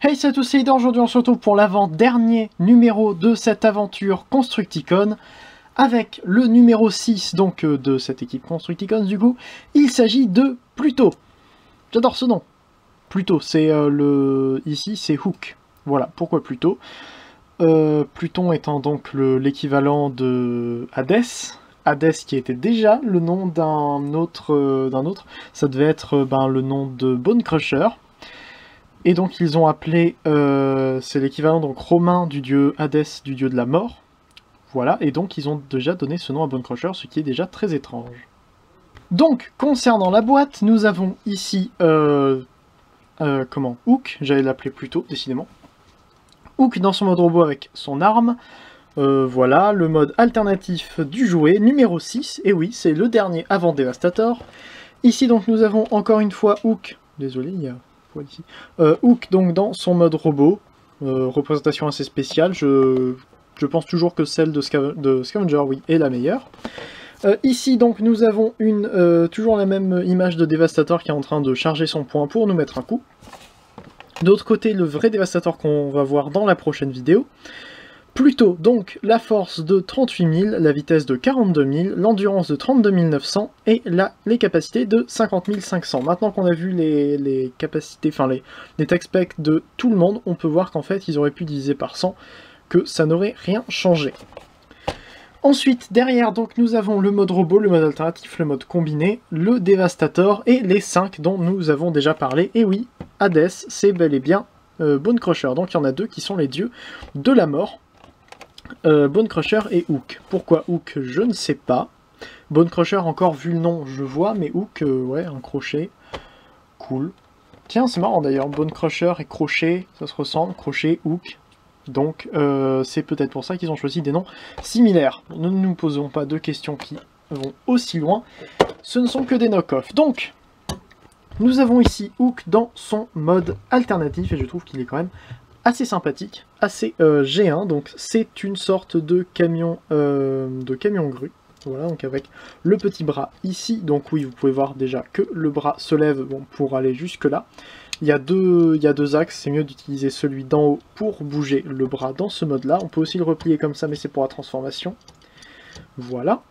Hey, c'est à tous, c'est Ida. Aujourd'hui on se retrouve pour l'avant-dernier numéro de cette aventure Constructicon, avec le numéro 6 donc de cette équipe Constructicon. Du coup, il s'agit de Pluto. J'adore ce nom. Pluto, c'est ici c'est Hook. Voilà, pourquoi Pluto? Pluton étant donc l'équivalent de Hadès. Hadès qui était déjà le nom d'un autre, ça devait être le nom de Bone Crusher. Et donc ils ont appelé, c'est l'équivalent donc romain du dieu Hadès, du dieu de la mort. Voilà, et donc ils ont déjà donné ce nom à Bone Crusher, ce qui est déjà très étrange. Donc, concernant la boîte, nous avons ici, Hook, j'allais l'appeler Pluto, décidément. Hook dans son mode robot avec son arme. Voilà, le mode alternatif du jouet, numéro 6, et oui, c'est le dernier avant Devastator. Ici donc nous avons encore une fois Hook, désolé, il y a... Ici. Hook donc dans son mode robot, représentation assez spéciale, je pense toujours que celle de Scavenger, oui, est la meilleure. Ici donc nous avons toujours la même image de Devastator qui est en train de charger son point pour nous mettre un coup. D'autre côté, le vrai Devastator qu'on va voir dans la prochaine vidéo. Pluto, donc la force de 38 000, la vitesse de 42 000, l'endurance de 32 900 et les capacités de 50 500. Maintenant qu'on a vu les capacités, enfin les tech specs de tout le monde, on peut voir qu'en fait ils auraient pu diviser par 100, que ça n'aurait rien changé. Ensuite, derrière, donc nous avons le mode robot, le mode alternatif, le mode combiné, le Devastator et les 5 dont nous avons déjà parlé. Et oui, Hadès, c'est bel et bien Bone Crusher. Donc il y en a deux qui sont les dieux de la mort. Bone Crusher et Hook. Pourquoi Hook? Je ne sais pas. Bone Crusher, encore vu le nom, je vois, mais Hook, ouais, un crochet. Cool. Tiens, c'est marrant d'ailleurs, Bone Crusher et crochet, ça se ressemble, crochet, Hook. Donc, c'est peut-être pour ça qu'ils ont choisi des noms similaires. Nous ne nous posons pas de questions qui vont aussi loin. Ce ne sont que des knock-offs. Donc, nous avons ici Hook dans son mode alternatif, et je trouve qu'il est quand même assez sympathique, assez G1, donc c'est une sorte de camion grue, voilà, donc avec le petit bras ici, donc oui, vous pouvez voir déjà que le bras se lève pour aller jusque là. Il y a deux axes, c'est mieux d'utiliser celui d'en haut pour bouger le bras dans ce mode là. On peut aussi le replier comme ça, mais c'est pour la transformation. Voilà.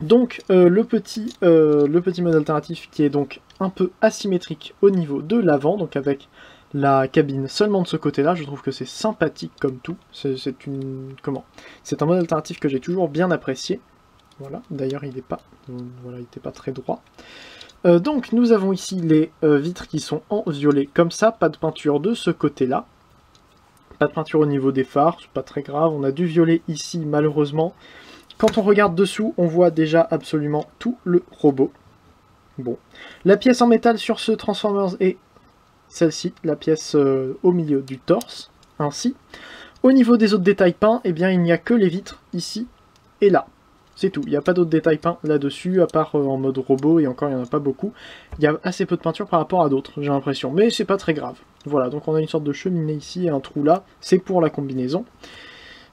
Donc le petit mode alternatif qui est donc un peu asymétrique au niveau de l'avant, donc avec la cabine seulement de ce côté-là, je trouve que c'est sympathique comme tout. C'est un mode alternatif que j'ai toujours bien apprécié. Voilà, d'ailleurs il n'était pas très droit. Donc nous avons ici les vitres qui sont en violet comme ça, pas de peinture de ce côté-là. Pas de peinture au niveau des phares, c'est pas très grave, on a du violet ici malheureusement. Quand on regarde dessous, on voit déjà absolument tout le robot. Bon, la pièce en métal sur ce Transformers est celle-ci, la pièce au milieu du torse, ainsi. Au niveau des autres détails peints, eh bien il n'y a que les vitres, ici et là. C'est tout, il n'y a pas d'autres détails peints là-dessus, à part en mode robot, et encore il n'y en a pas beaucoup. Il y a assez peu de peinture par rapport à d'autres, j'ai l'impression, mais c'est pas très grave. Voilà, donc on a une sorte de cheminée ici, et un trou là, c'est pour la combinaison.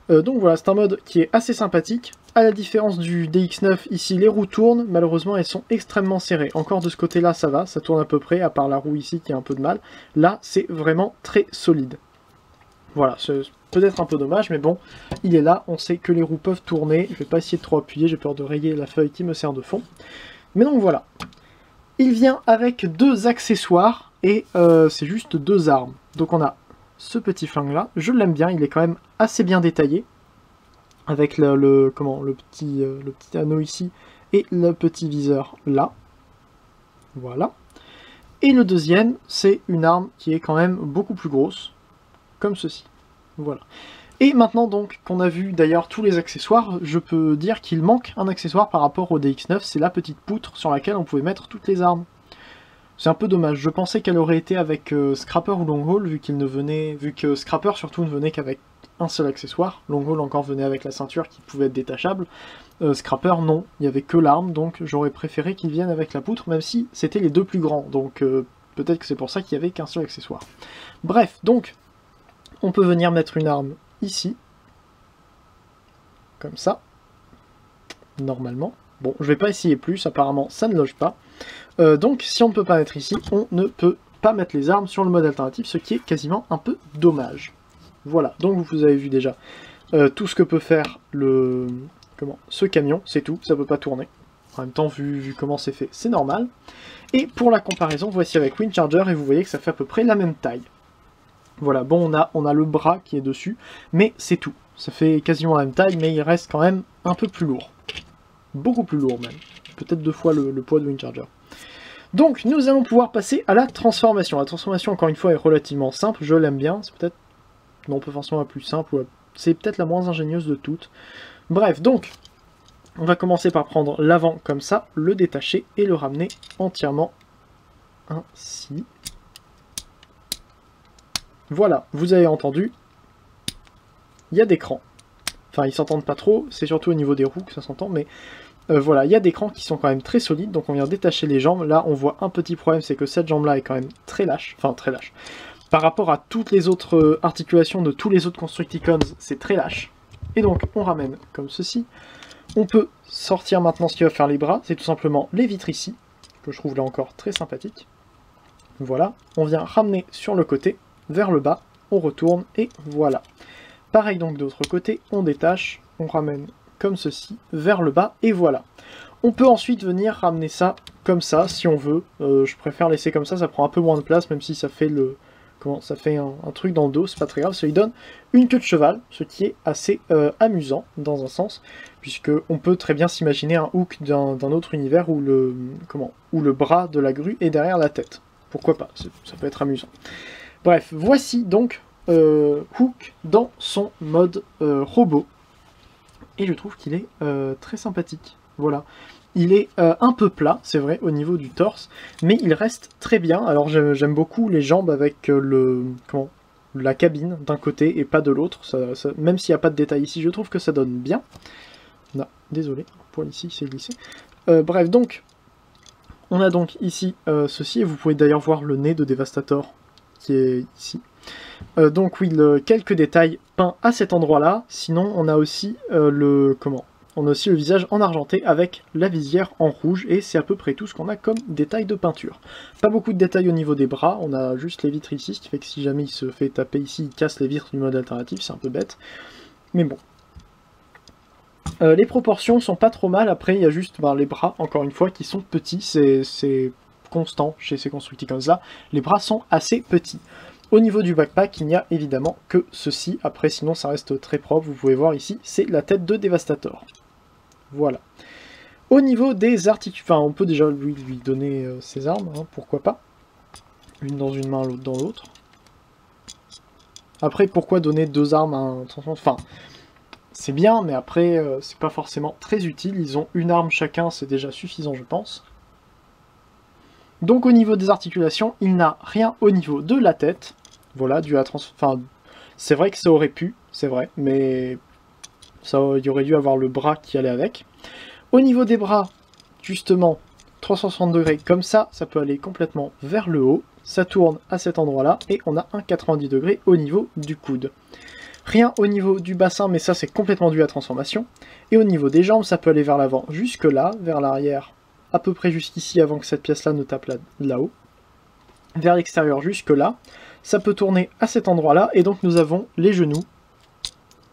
Donc voilà, c'est un mode qui est assez sympathique. À la différence du DX9, ici les roues tournent, malheureusement elles sont extrêmement serrées. Encore de ce côté-là ça va, ça tourne à peu près, à part la roue ici qui a un peu de mal. Là c'est vraiment très solide. Voilà, c'est peut-être un peu dommage, mais bon, il est là, on sait que les roues peuvent tourner. Je vais pas essayer de trop appuyer, j'ai peur de rayer la feuille qui me sert de fond. Mais donc voilà. Il vient avec deux accessoires, et c'est juste deux armes. Donc on a ce petit flingue là, je l'aime bien, il est quand même assez bien détaillé. Avec le petit anneau ici, et le petit viseur là. Voilà. Et le deuxième, c'est une arme qui est quand même beaucoup plus grosse, comme ceci. Voilà. Et maintenant donc qu'on a vu d'ailleurs tous les accessoires, je peux dire qu'il manque un accessoire par rapport au DX9, c'est la petite poutre sur laquelle on pouvait mettre toutes les armes. C'est un peu dommage, je pensais qu'elle aurait été avec Scrapper ou Longhaul, vu que Scrapper surtout ne venait qu'avec un seul accessoire. Longhaul encore venait avec la ceinture qui pouvait être détachable. Scrapper non, il n'y avait que l'arme, donc j'aurais préféré qu'il vienne avec la poutre, même si c'était les deux plus grands, donc peut-être que c'est pour ça qu'il n'y avait qu'un seul accessoire. Bref, donc on peut venir mettre une arme ici, comme ça, normalement. Bon, je vais pas essayer plus, apparemment ça ne loge pas. Donc si on ne peut pas mettre ici, on ne peut pas mettre les armes sur le mode alternatif, ce qui est quasiment un peu dommage. Voilà, donc vous avez vu déjà tout ce que peut faire ce camion, c'est tout, ça peut pas tourner. En même temps, vu comment c'est fait, c'est normal. Et pour la comparaison, voici avec Windcharger, et vous voyez que ça fait à peu près la même taille. Voilà, bon, on a le bras qui est dessus, mais c'est tout. Ça fait quasiment la même taille, mais il reste quand même un peu plus lourd. Beaucoup plus lourd même. Peut-être 2 fois le poids de Windcharger. Donc, nous allons pouvoir passer à la transformation. La transformation, encore une fois, est relativement simple, je l'aime bien. C'est peut-être, non pas forcément la plus simple, c'est peut-être la moins ingénieuse de toutes. Bref, donc, on va commencer par prendre l'avant comme ça, le détacher et le ramener entièrement ainsi. Voilà, vous avez entendu, il y a des crans. Enfin, ils s'entendent pas trop, c'est surtout au niveau des roues que ça s'entend, mais voilà, il y a des crans qui sont quand même très solides, donc on vient détacher les jambes. Là, on voit un petit problème, c'est que cette jambe-là est quand même très lâche, enfin très lâche. Par rapport à toutes les autres articulations de tous les autres Constructicons, c'est très lâche. Et donc, on ramène comme ceci. On peut sortir maintenant ce qui va faire les bras, c'est tout simplement les vitres ici, que je trouve là encore très sympathique. Voilà, on vient ramener sur le côté, vers le bas, on retourne, et voilà. Pareil donc de l'autre côté, on détache, on ramène comme ceci, vers le bas, et voilà. On peut ensuite venir ramener ça comme ça, si on veut. Je préfère laisser comme ça prend un peu moins de place, même si ça fait un truc dans le dos, c'est pas très grave, ça lui donne une queue de cheval, ce qui est assez amusant, dans un sens, puisque on peut très bien s'imaginer un hook d'un autre univers où le bras de la grue est derrière la tête. Pourquoi pas, ça peut être amusant. Bref, voici donc Hook dans son mode robot, et je trouve qu'il est très sympathique, voilà. Il est un peu plat, c'est vrai, au niveau du torse, mais il reste très bien. Alors j'aime beaucoup les jambes avec la cabine d'un côté et pas de l'autre, même s'il n'y a pas de détail ici, je trouve que ça donne bien. Non, désolé, le poil ici s'est glissé. Bref, donc, on a donc ici ceci, et vous pouvez d'ailleurs voir le nez de Devastator qui est ici. Donc oui, quelques détails peints à cet endroit-là, sinon on a aussi on a aussi le visage en argenté avec la visière en rouge, et c'est à peu près tout ce qu'on a comme détail de peinture. Pas beaucoup de détails au niveau des bras, on a juste les vitres ici, ce qui fait que si jamais il se fait taper ici, il casse les vitres du mode alternatif, c'est un peu bête. Mais bon. Les proportions sont pas trop mal, après il y a juste les bras, encore une fois, qui sont petits, c'est constant chez ces Constructicons-là, les bras sont assez petits. Au niveau du backpack, il n'y a évidemment que ceci, après sinon ça reste très propre, vous pouvez voir ici, c'est la tête de Devastator. Voilà. Au niveau des articulations, enfin on peut déjà lui donner ses armes, hein, pourquoi pas. Une dans une main, l'autre dans l'autre. Après, pourquoi donner 2 armes à un transformateur? Enfin, c'est bien, mais après, c'est pas forcément très utile. Ils ont une arme chacun, c'est déjà suffisant, je pense. Donc au niveau des articulations, il n'a rien au niveau de la tête. Voilà, dû à enfin, c'est vrai que ça aurait pu, c'est vrai, mais il y aurait dû avoir le bras qui allait avec. Au niveau des bras, justement, 360 degrés comme ça peut aller complètement vers le haut. Ça tourne à cet endroit-là, et on a un 90 degrés au niveau du coude. Rien au niveau du bassin, mais ça c'est complètement dû à la transformation. Et au niveau des jambes, ça peut aller vers l'avant jusque là, vers l'arrière, à peu près jusqu'ici avant que cette pièce-là ne tape là-haut. Vers l'extérieur jusque là. Ça peut tourner à cet endroit-là, et donc nous avons les genoux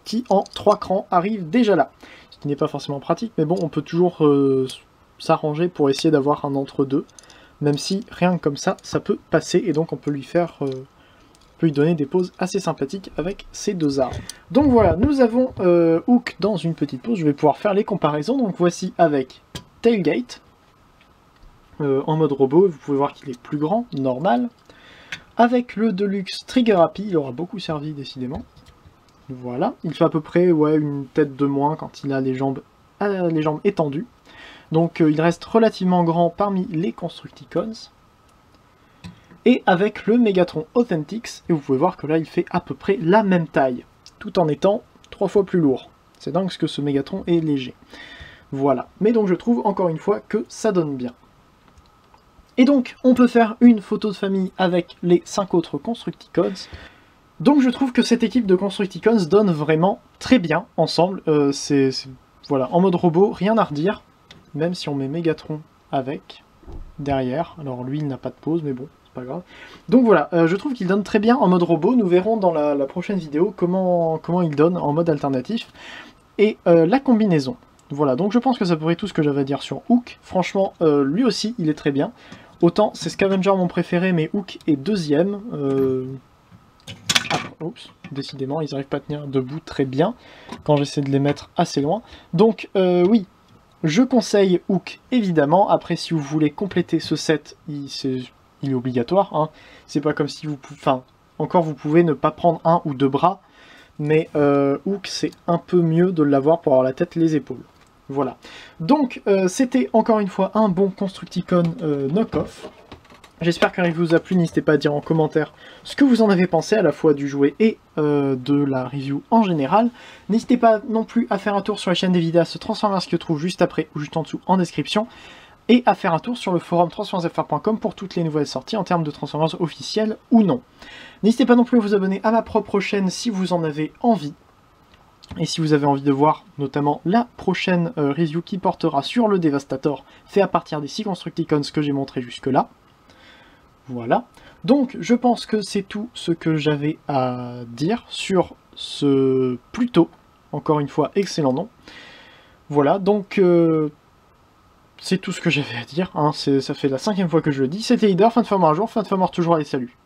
qui en 3 crans arrivent déjà là. Ce qui n'est pas forcément pratique, mais bon, on peut toujours s'arranger pour essayer d'avoir un entre-deux, même si rien que comme ça peut passer, et donc on peut lui faire... lui donner des poses assez sympathiques avec ces 2 armes. Donc voilà, nous avons Hook dans une petite pose, je vais pouvoir faire les comparaisons. Donc voici avec Tailgate, en mode robot, vous pouvez voir qu'il est plus grand, normal. Avec le Deluxe Trigger Happy, il aura beaucoup servi décidément. Voilà, il fait à peu près une tête de moins quand il a les jambes étendues. Donc il reste relativement grand parmi les Constructicons. Et avec le Megatron Authentics, et vous pouvez voir que là il fait à peu près la même taille, tout en étant 3 fois plus lourd. C'est dingue ce que ce Megatron est léger. Voilà, mais donc je trouve encore une fois que ça donne bien. Et donc on peut faire une photo de famille avec les 5 autres Constructicons. Donc je trouve que cette équipe de Constructicons donne vraiment très bien ensemble. Voilà, en mode robot, rien à redire, même si on met Megatron avec, derrière. Alors lui il n'a pas de pose, mais bon, pas grave. Donc voilà, je trouve qu'il donne très bien en mode robot. Nous verrons dans la prochaine vidéo comment il donne en mode alternatif. Et la combinaison. Voilà, donc je pense que ça pourrait être tout ce que j'avais à dire sur Hook. Franchement, lui aussi, il est très bien. Autant, c'est Scavenger mon préféré, mais Hook est deuxième. Oups, décidément, ils n'arrivent pas à tenir debout très bien quand j'essaie de les mettre assez loin. Donc, oui, je conseille Hook, évidemment. Après, si vous voulez compléter ce set, il est obligatoire. Hein. C'est pas comme si vous pouvez... Enfin, encore, vous pouvez ne pas prendre un ou deux bras. Mais Hook, c'est un peu mieux de l'avoir pour avoir la tête, les épaules. Voilà. Donc, c'était encore une fois un bon Constructicon knock-off. J'espère qu'il vous a plu. N'hésitez pas à dire en commentaire ce que vous en avez pensé, à la fois du jouet et de la review en général. N'hésitez pas non plus à faire un tour sur la chaîne des vidéastes Transformers qui se trouve juste après ou juste en dessous en description. Et à faire un tour sur le forum transformersfr.com pour toutes les nouvelles sorties en termes de Transformers officiels ou non. N'hésitez pas non plus à vous abonner à ma propre chaîne si vous en avez envie. Et si vous avez envie de voir notamment la prochaine review qui portera sur le Devastator, fait à partir des 6 Constructicons que j'ai montré jusque-là. Voilà. Donc je pense que c'est tout ce que j'avais à dire sur ce plutôt, encore une fois, excellent nom. Voilà, donc... c'est tout ce que j'avais à dire, hein. Ça fait la 5e fois que je le dis. C'était Leader, fin de forme un jour, fin de forme toujours, allez, salut.